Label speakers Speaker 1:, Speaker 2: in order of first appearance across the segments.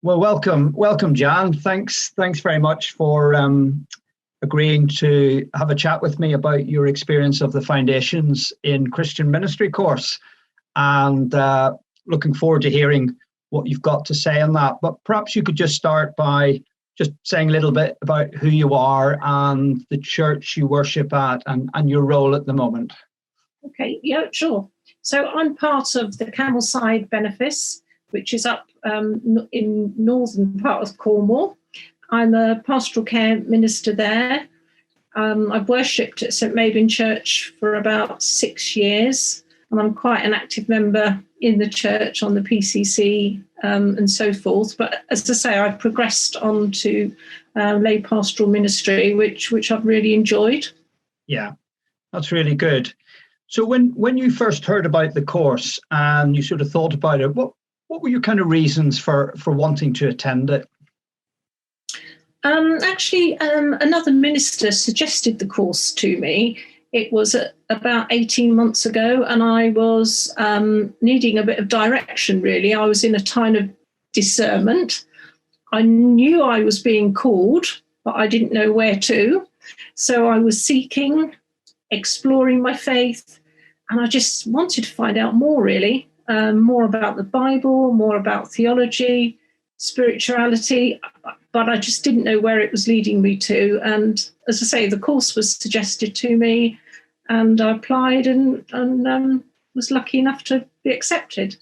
Speaker 1: Well, welcome, Jan. Thanks very much for agreeing to have a chat with me about your experience of the Foundations in Christian Ministry course, and looking forward to hearing what you've got to say on that. But perhaps you could just start by just saying a little bit about who you are and the church you worship at and your role at the moment.
Speaker 2: Okay, yeah, sure. So I'm part of the Camelside Benefice, which is up in northern part of Cornwall. I'm a pastoral care minister there. I've worshipped at St Mabin Church for about 6 years, and I'm quite an active member in the church on the PCC and so forth. But as I say, I've progressed on to lay pastoral ministry, which I've really enjoyed.
Speaker 1: Yeah, that's really good. So when you first heard about the course and you sort of thought about it, what were your kind of reasons for wanting to attend it?
Speaker 2: Actually, another minister suggested the course to me. It was about 18 months ago, and I was needing a bit of direction, really. I was in a time of discernment. I knew I was being called, but I didn't know where to. So I was seeking, exploring my faith, and I just wanted to find out more, really. More about the Bible, more about theology, spirituality, but I just didn't know where it was leading me to. And as I say, the course was suggested to me, and I applied and was lucky enough to be accepted.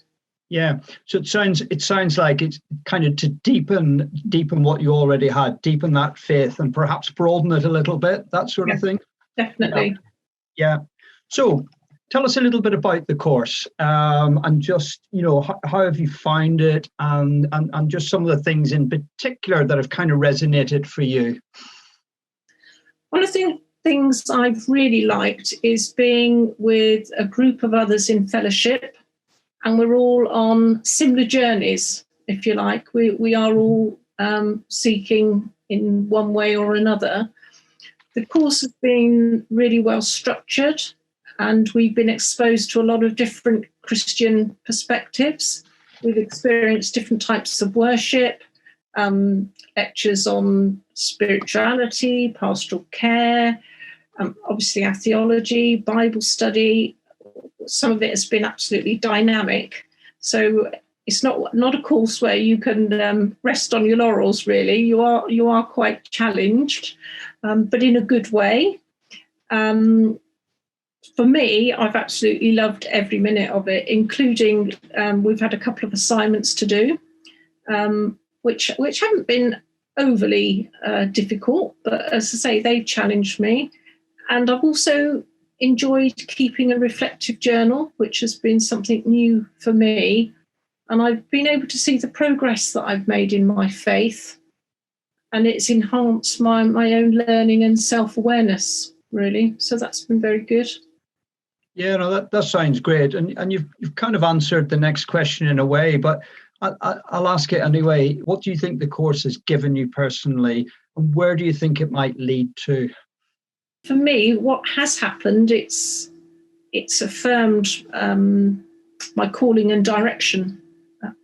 Speaker 1: Yeah, so it sounds like it's kind of to deepen what you already had, deepen that faith, and perhaps broaden it a little bit, that sort of thing.
Speaker 2: Definitely.
Speaker 1: Yeah. So tell us a little bit about the course, and just, how have you found it, and just some of the things in particular that have kind of resonated for you.
Speaker 2: One of the things I've really liked is being with a group of others in fellowship, and we're all on similar journeys, if you like. We are all seeking in one way or another. The course has been really well structured, and we've been exposed to a lot of different Christian perspectives. We've experienced different types of worship, lectures on spirituality, pastoral care, obviously our theology, Bible study. Some of it has been absolutely dynamic. So it's not a course where you can rest on your laurels, really. You are quite challenged, but in a good way. For me, I've absolutely loved every minute of it, including we've had a couple of assignments to do, which haven't been overly difficult, but as I say, they've challenged me. And I've also enjoyed keeping a reflective journal, which has been something new for me. And I've been able to see the progress that I've made in my faith, and it's enhanced my own learning and self-awareness, really. So that's been very good.
Speaker 1: Yeah, no, that sounds great, and you've kind of answered the next question in a way, but I'll ask it anyway. What do you think the course has given you personally, and where do you think it might lead to?
Speaker 2: For me, what has happened, it's affirmed my calling and direction,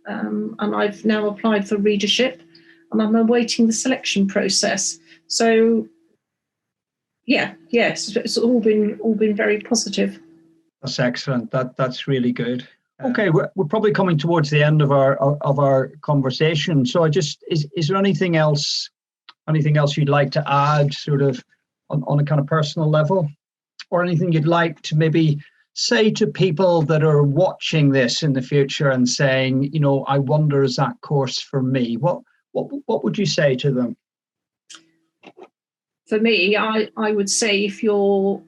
Speaker 2: and I've now applied for readership, and I'm awaiting the selection process. So, yes, it's all been very positive.
Speaker 1: That's excellent. That's really good. Okay, we're probably coming towards the end of our conversation. So is there anything else you'd like to add, sort of on a kind of personal level, or anything you'd like to maybe say to people that are watching this in the future and saying, I wonder, is that course for me? What would you say to them?
Speaker 2: For me, I would say, if you're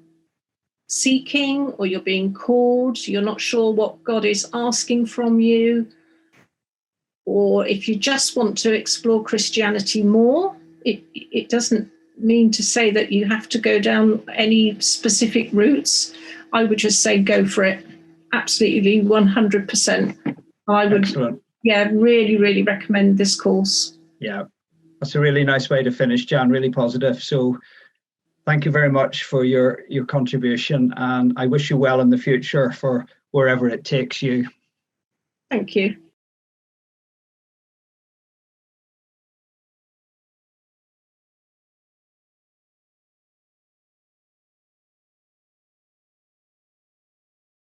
Speaker 2: seeking or you're being called, you're not sure what God is asking from you, or if you just want to explore Christianity more, it doesn't mean to say that you have to go down any specific routes. I would just say go for it. Absolutely, 100%. I would,
Speaker 1: excellent.
Speaker 2: Really, really recommend this course.
Speaker 1: Yeah, that's a really nice way to finish, Jan, really positive. So thank you very much for your contribution, and I wish you well in the future for wherever it takes you.
Speaker 2: Thank you.